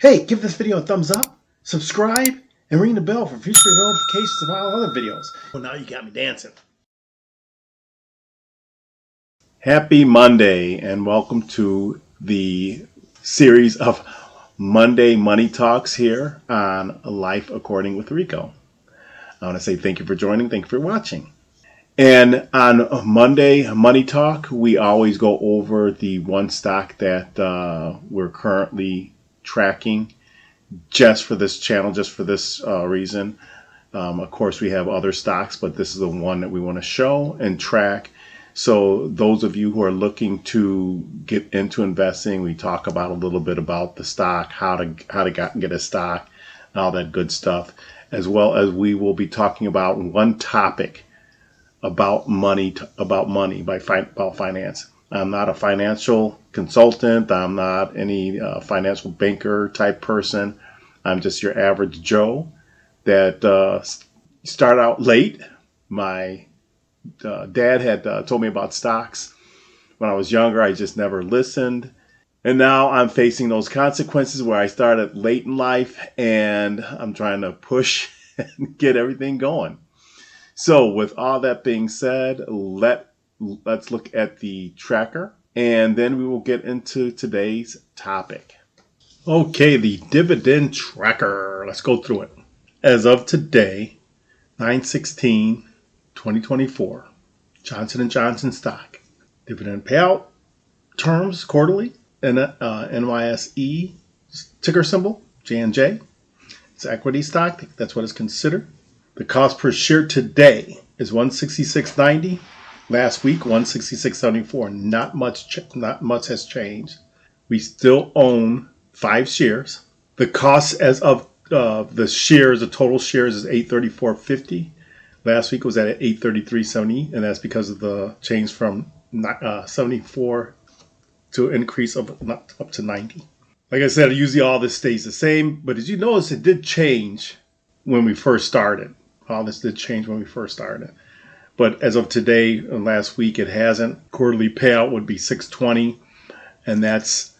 Hey, give this video a thumbs up, subscribe, and ring the bell for future notifications of all other videos. Well, now you got me dancing. Happy Monday, and welcome to the series of Monday Money Talks here on Life According with Rico. I want to say thank you for joining, thank you for watching. And on Monday Money Talk, we always go over the one stock that we're currently tracking just for this channel, just for this reason. Of course, we have other stocks, but this is the one that we want to show and track. So those of you who are looking to get into investing, we talk about a little bit about the stock, how to get a stock, all that good stuff, as well as we will be talking about one topic about money, about finance. I'm not a financial consultant. I'm not any financial banker type person. I'm just your average Joe that start out late. My dad had told me about stocks when I was younger. I just never listened. And now I'm facing those consequences where I started late in life and I'm trying to push and get everything going. So with all that being said, let's look at the tracker, and then we will get into today's topic. Okay, the dividend tracker. Let's go through it. As of today, 9/16/2024, Johnson & Johnson stock. Dividend payout terms quarterly, NYSE ticker symbol, J&J. It's equity stock. That's what it's considered. The cost per share today is $166.90. Last week, $166.74. Not much has changed. We still own 5 shares. The cost as of the total shares is $834.50. Last week was at $833.70, and that's because of the change from 74 to an increase of up to 90. Like I said, usually all this stays the same, but as you notice, it did change when we first started. All this did change when we first started. But as of today and last week, it hasn't. Quarterly payout would be $620, and that's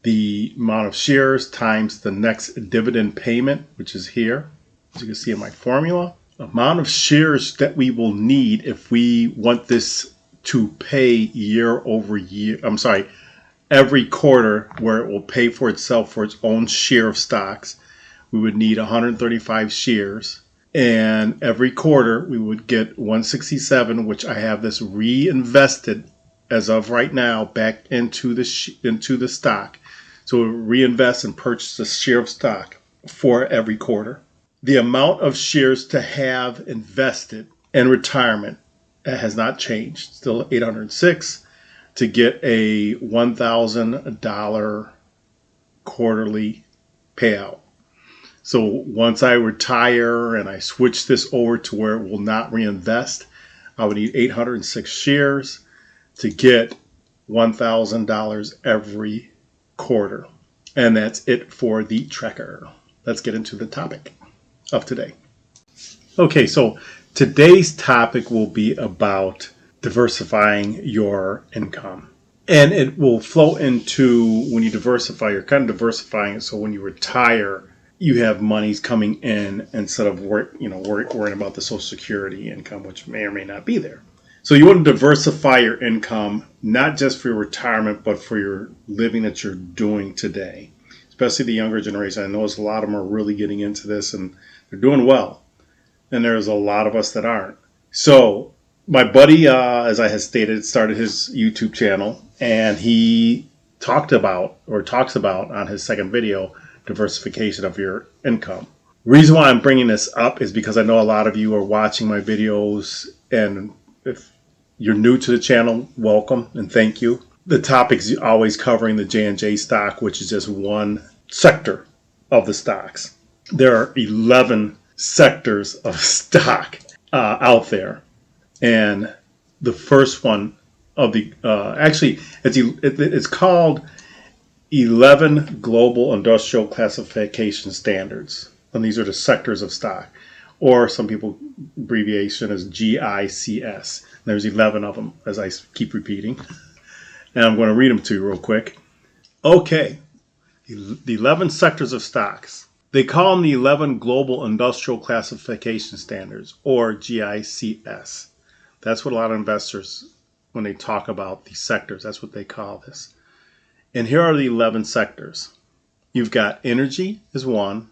the amount of shares times the next dividend payment, which is here, as you can see in my formula. Amount of shares that we will need if we want this to pay year over year. I'm sorry, every quarter, where it will pay for itself for its own share of stocks. We would need 135 shares. And every quarter we would get 167, which I have this reinvested as of right now back into the stock. So we reinvest and purchase a share of stock for every quarter. The amount of shares to have invested in retirement has not changed. Still 806 to get a $1,000 quarterly payout. So once I retire and I switch this over to where it will not reinvest, I would need 806 shares to get $1,000 every quarter. And that's it for the tracker. Let's get into the topic of today. Okay, so today's topic will be about diversifying your income. And it will flow into, when you diversify, you're kind of diversifying it so when you retire, you have monies coming in instead of worrying about the Social Security income, which may or may not be there. So you want to diversify your income, not just for your retirement, but for your living that you're doing today, especially the younger generation. I know a lot of them are really getting into this and they're doing well. And there's a lot of us that aren't. So my buddy, as I had stated, started his YouTube channel, and he talks about on his second video, diversification of your income. Reason why I'm bringing this up is because I know a lot of you are watching my videos, and if you're new to the channel, welcome and thank you. The topic's always covering the J&J stock, which is just one sector of the stocks. There are 11 sectors of stock out there, and the first one of the it's called 11 Global Industrial Classification Standards. And these are the sectors of stock, or some people abbreviation is GICS. There's 11 of them, as I keep repeating. And I'm going to read them to you real quick. Okay, The 11 sectors of stocks. They call them the 11 Global Industrial Classification Standards, or GICS. That's what a lot of investors, when they talk about the sectors, that's what they call this. And here are the 11 sectors. You've got energy is one,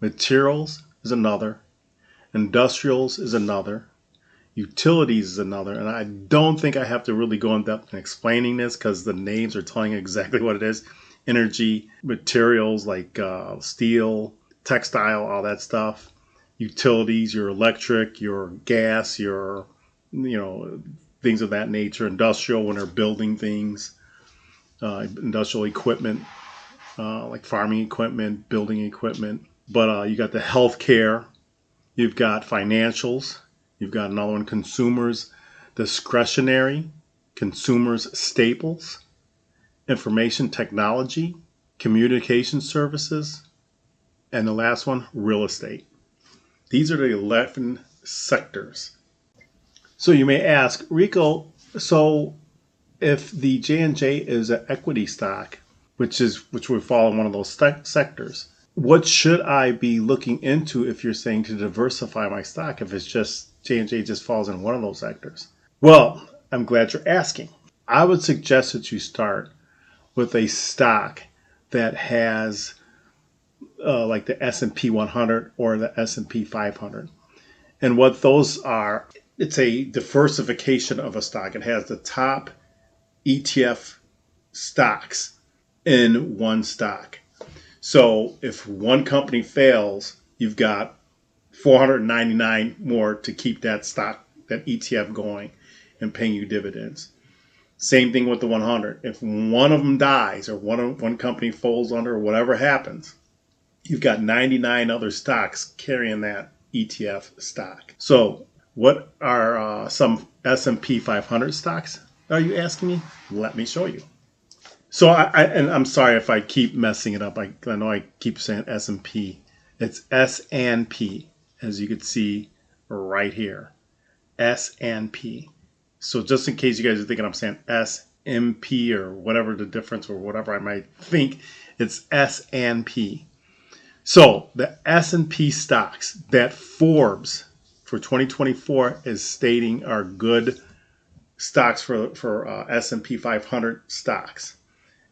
materials is another, industrials is another, utilities is another. And I don't think I have to really go in depth in explaining this because the names are telling you exactly what it is. Energy, materials like steel, textile, all that stuff. Utilities, your electric, your gas, your, things of that nature. Industrial, when they're building things. Industrial equipment, like farming equipment, building equipment. But you got the healthcare. You've got financials. You've got another one, consumers discretionary, consumers staples, information technology, communication services, and the last one, real estate. These are the 11 sectors. So you may ask, Rico, so if the J&J is an equity stock, which would fall in one of those sectors, what should I be looking into if you're saying to diversify my stock if it's just J&J just falls in one of those sectors? Well, I'm glad you're asking. I would suggest that you start with a stock that has like the S&P 100 or the S&P 500. And what those are, it's a diversification of a stock. It has the top ETF stocks in one stock. So if one company fails, you've got 499 more to keep that stock, that ETF going and paying you dividends. Same thing with the 100. If one of them dies or one company folds under or whatever happens, you've got 99 other stocks carrying that ETF stock. So what are some S&P 500 stocks? Are you asking me? Let me show you. So and I'm sorry if I keep messing it up. I know I keep saying S&P. It's S&P, as you can see right here. S&P. So just in case you guys are thinking I'm saying S&P or whatever the difference or whatever I might think, it's S&P. So the S&P stocks that Forbes for 2024 is stating are good stocks for S&P 500 stocks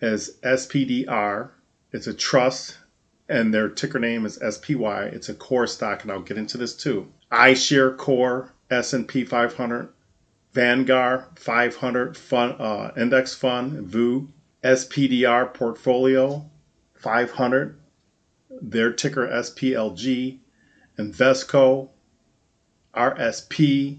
as SPDR. It's a trust, and their ticker name is SPY. It's a core stock, and I'll get into this too. iShare Core S&P 500, Vanguard 500 fund, Index Fund, VU, SPDR Portfolio 500, their ticker SPLG, Invesco, RSP,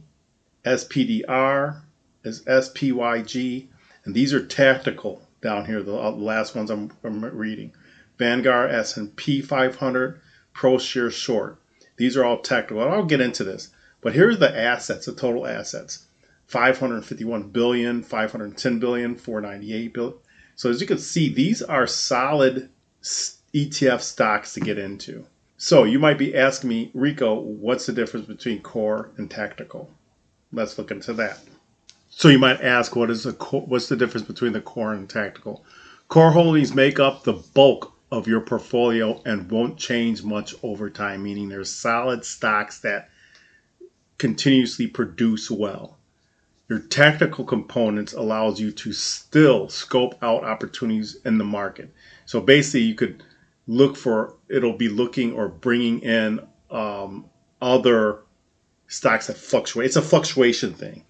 SPDR is SPYG, and these are tactical down here, the last ones I'm reading. Vanguard S&P 500, ProShares Short. These are all tactical. I'll get into this. But here are the assets, the total assets. 551 billion, 510 billion, 498 billion. So as you can see, these are solid ETF stocks to get into. So you might be asking me, Rico, what's the difference between core and tactical? Let's look into that. So you might ask, what's the difference between the core and tactical? Core holdings make up the bulk of your portfolio and won't change much over time, meaning there's solid stocks that continuously produce well. Your tactical components allows you to still scope out opportunities in the market. So basically you could look for, it'll be looking or bringing in other stocks that fluctuate. It's a fluctuation thing.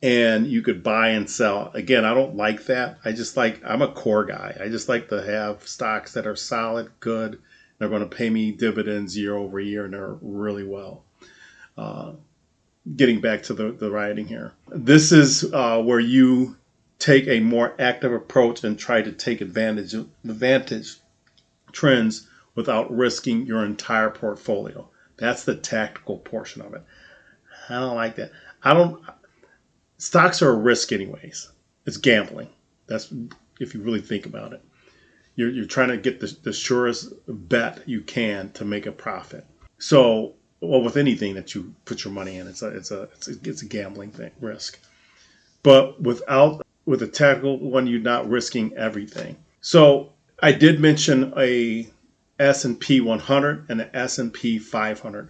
And you could buy and sell. Again, I don't like that. I'm a core guy. I just like to have stocks that are solid, good. They're going to pay me dividends year over year, and they're really well. Getting back to the writing here. This is where you take a more active approach and try to take advantage trends without risking your entire portfolio. That's the tactical portion of it. I don't like that. Stocks are a risk anyways. It's gambling. That's if you really think about it. You're trying to get the surest bet you can to make a profit. So, well, with anything that you put your money in, it's a gambling thing, risk. But with a tactical one, you're not risking everything. So I did mention a S&P 100 and an S&P 500.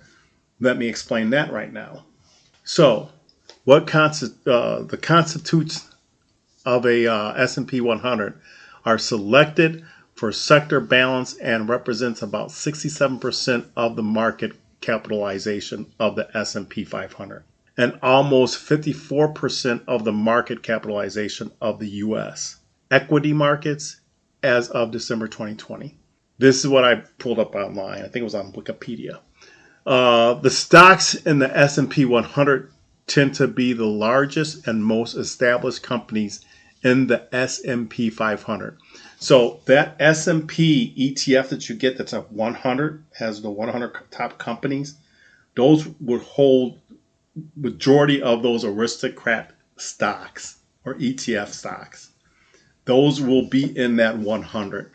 Let me explain that right now. So, the constitutes of a S&P 100 are selected for sector balance and represents about 67% of the market capitalization of the S&P 500 and almost 54% of the market capitalization of the US equity markets as of December 2020. This is what I pulled up online. I think it was on Wikipedia. The stocks in the S&P 100 tend to be the largest and most established companies in the S&P 500. So that S&P ETF that you get that's a 100, has the 100 top companies, those would hold majority of those aristocrat stocks or ETF stocks. Those will be in that 100,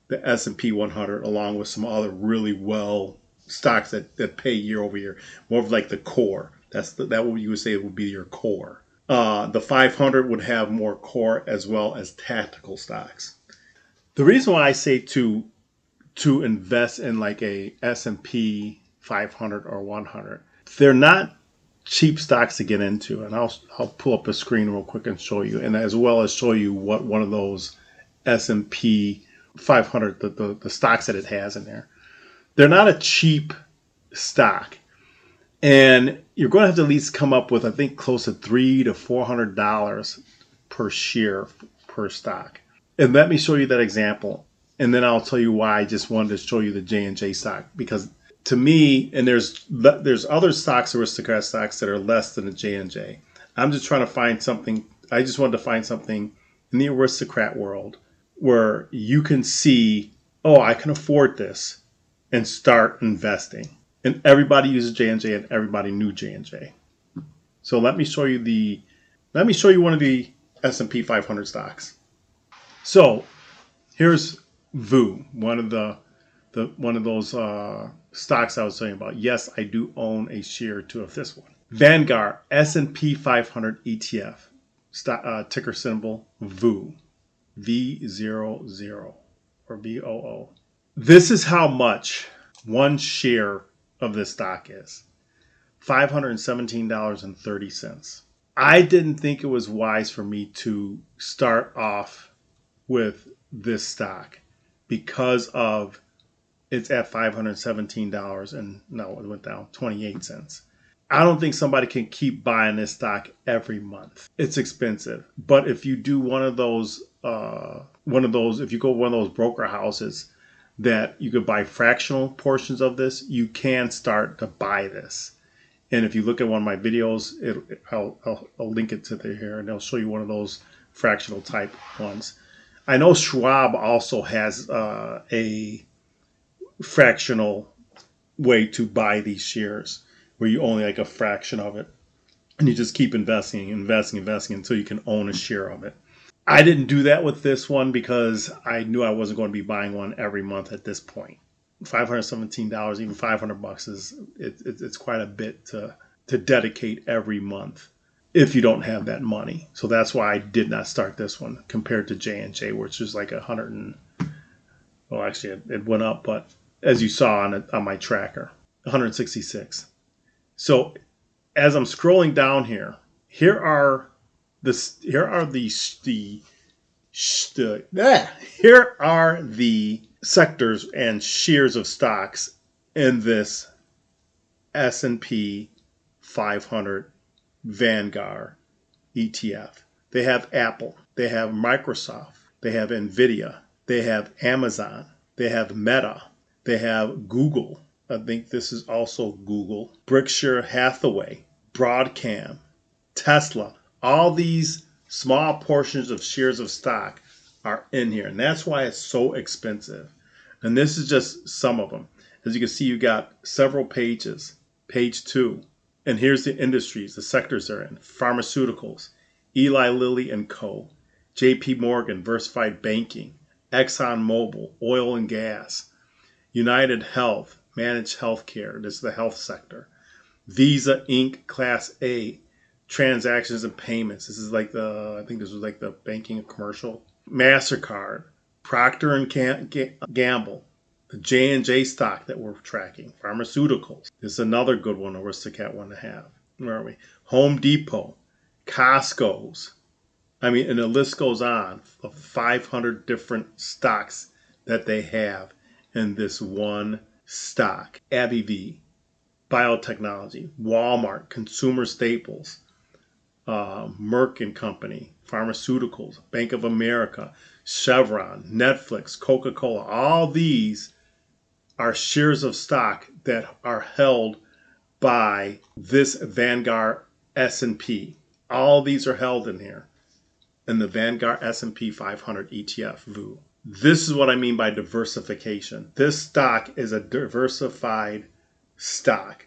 the S&P 100, along with some other really well stocks that pay year over year, more of like the core. That what you would say would be your core. The 500 would have more core as well as tactical stocks. The reason why I say to invest in like a S&P 500 or 100, they're not cheap stocks to get into, and I'll pull up a screen real quick and show you, and as well as show you what one of those S&P 500 the stocks that it has in there. They're not a cheap stock. And you're going to have to at least come up with, I think, close to $300 to $400 per share per stock. And let me show you that example. And then I'll tell you why I just wanted to show you the J&J stock. Because to me, and there's other stocks, aristocrat stocks, that are less than the J&J. I'm just trying to find something. I just wanted to find something in the aristocrat world where you can see, oh, I can afford this, and start investing. And everybody uses J&J, and everybody knew J&J. So let me show you one of the S&P 500 stocks. So here's VU, one of those stocks I was telling you about. Yes, I do own a share or two of this one. Vanguard S&P 500 ETF, ticker symbol VU, V00 or VOO. This is how much one share of this stock is $517.30. I didn't think it was wise for me to start off with this stock because of it's at $517 and no, it went down 28 cents. I don't think somebody can keep buying this stock every month. It's expensive. But if you do if you go to one of those broker houses that you could buy fractional portions of this, you can start to buy this. And if you look at one of my videos, I'll link it to here, and they'll show you one of those fractional type ones. I know Schwab also has a fractional way to buy these shares, where you only like a fraction of it, and you just keep investing until you can own a share of it. I didn't do that with this one because I knew I wasn't going to be buying one every month at this point. $517, even $500 it's quite a bit to dedicate every month if you don't have that money. So that's why I did not start this one compared to J&J, which is like 100 and well, actually it went up, but as you saw on my tracker, 166. So as I'm scrolling down here are the sectors and shares of stocks in this S&P 500 Vanguard ETF. They have Apple, they have Microsoft, they have Nvidia, they have Amazon, they have Meta, they have Google. I think this is also Google, Berkshire Hathaway, Broadcom, Tesla. All these small portions of shares of stock are in here, and that's why it's so expensive. And this is just some of them. As you can see, you got several pages. Page 2, and here's the industries, the sectors they're in: pharmaceuticals, Eli Lilly and Co., J.P. Morgan, Diversified Banking, ExxonMobil, oil and gas, United Health, managed healthcare. This is the health sector. Visa Inc. Class A, transactions and payments. This is like I think this was like the banking and commercial. MasterCard, Procter and Gamble, the J&J stock that we're tracking, pharmaceuticals. This is another good one, Aristocat one to have. Where are we? Home Depot, Costco's. I mean, and the list goes on of 500 different stocks that they have in this one stock. AbbVie, biotechnology, Walmart, consumer staples, Merck and Company, pharmaceuticals, Bank of America, Chevron, Netflix, Coca-Cola. All these are shares of stock that are held by this Vanguard S&P. All these are held in here in the Vanguard S&P 500 ETF VOO. This is what I mean by diversification. This stock is a diversified stock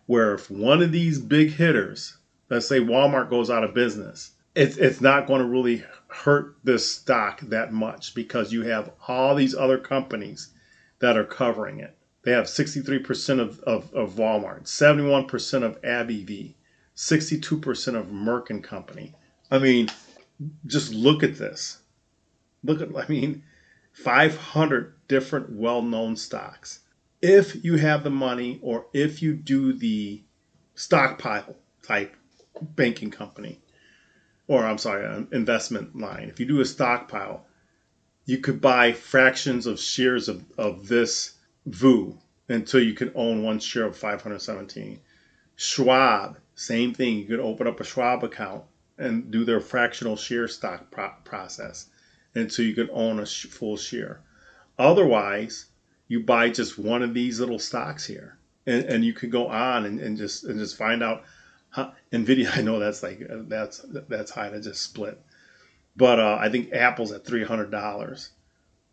where if one of these big hitters, let's say Walmart, goes out of business, it's not going to really hurt this stock that much because you have all these other companies that are covering it. They have 63% of Walmart, 71% of AbbVie, 62% of Merck and Company. I mean, just look at this. 500 different well-known stocks. If you have the money or if you do the stockpile type banking company, or I'm sorry, an investment line, if you do a stockpile, you could buy fractions of shares of this VOO until you can own one share of 517. Schwab, same thing. You could open up a Schwab account and do their fractional share stock process until you could own a full share. Otherwise, you buy just one of these little stocks here, and you could go on and just find out. Nvidia, I know that's high to just split, but I think Apple's at $300.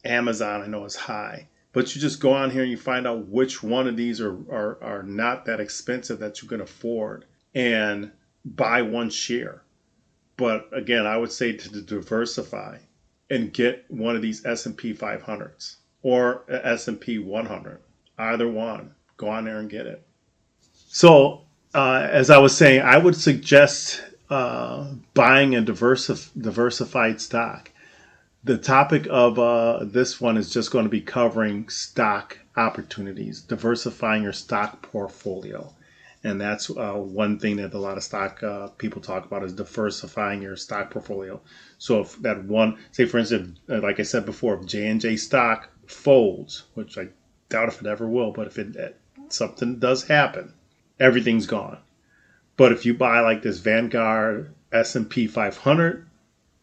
Amazon, I know, is high. But you just go on here and you find out which one of these are not that expensive that you can afford and buy one share. But again, I would say to diversify and get one of these S&P 500s or S&P 100. Either one. Go on there and get it. So, as I was saying, I would suggest buying a diversified stock. The topic of this one is just going to be covering stock opportunities, diversifying your stock portfolio. And that's one thing that a lot of stock people talk about is diversifying your stock portfolio. So if that one, say for instance, like I said before, if J&J stock folds, which I doubt if it ever will, but if something does happen, everything's gone. But if you buy like this Vanguard S&P 500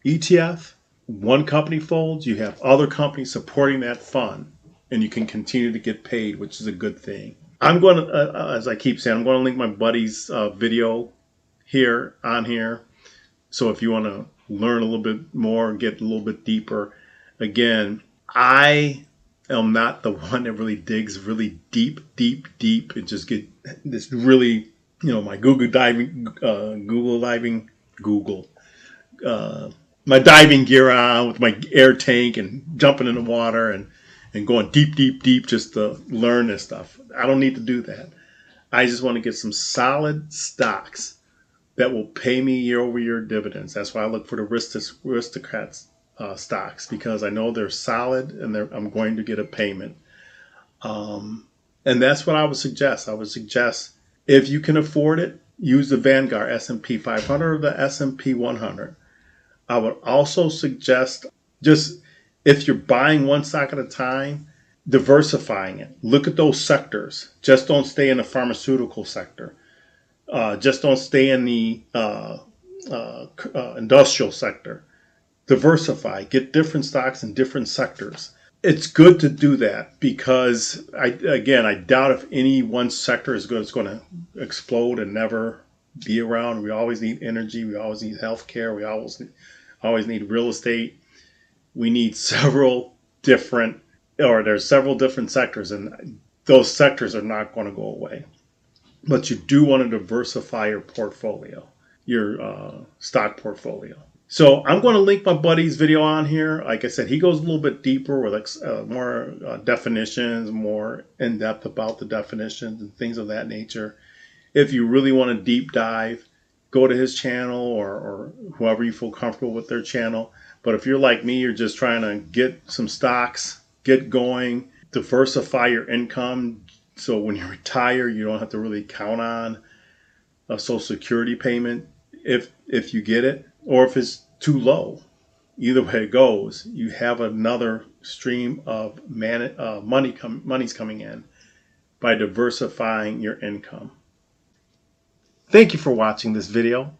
ETF, one company folds, you have other companies supporting that fund, and you can continue to get paid, which is a good thing. I'm going to, as I keep saying, I'm going to link my buddy's video here on here. So if you want to learn a little bit more and get a little bit deeper, again, I am not the one that really digs really deep and just get this really, my my diving gear on with my air tank and jumping in the water and going deep just to learn this stuff. I don't need to do that. I just want to get some solid stocks that will pay me year-over-year dividends. That's why I look for the Aristocrats stocks, because I know they're solid and I'm going to get a payment. And that's what I would suggest. I would suggest if you can afford it, use the Vanguard S&P 500 or the S&P 100. I would also suggest just if you're buying one stock at a time, diversifying it. Look at those sectors. Just don't stay in the pharmaceutical sector. Just don't stay in the industrial sector. Diversify. Get different stocks in different sectors. It's good to do that because, I doubt if any one sector is going to explode and never be around. We always need energy. We always need healthcare. We always need real estate. We need there's several different sectors, and those sectors are not going to go away. But you do want to diversify your portfolio, your stock portfolio. So I'm going to link my buddy's video on here. Like I said, he goes a little bit deeper with more definitions, more in depth about the definitions and things of that nature. If you really want to deep dive, go to his channel or whoever you feel comfortable with their channel. But if you're like me, you're just trying to get some stocks, get going, diversify your income, so when you retire, you don't have to really count on a Social Security payment if you get it, or if it's too low. Either way it goes, you have another stream of money's coming in by diversifying your income. Thank you for watching this video.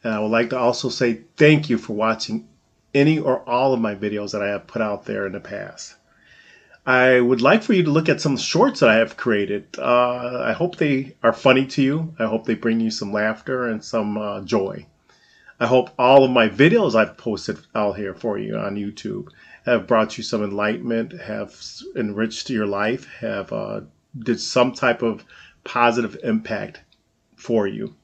And I would like to also say thank you for watching any or all of my videos that I have put out there in the past. I would like for you to look at some shorts that I have created. I hope they are funny to you. I hope they bring you some laughter and some joy. I hope all of my videos I've posted out here for you on YouTube have brought you some enlightenment, have enriched your life, have did some type of positive impact for you.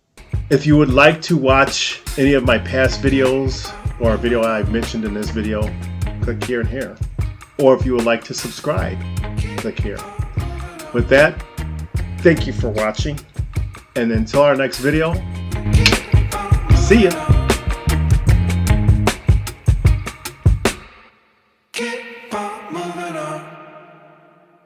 If you would like to watch any of my past videos or a video I've mentioned in this video, click here and here. Or if you would like to subscribe, click here. With that, thank you for watching. And until our next video, see ya.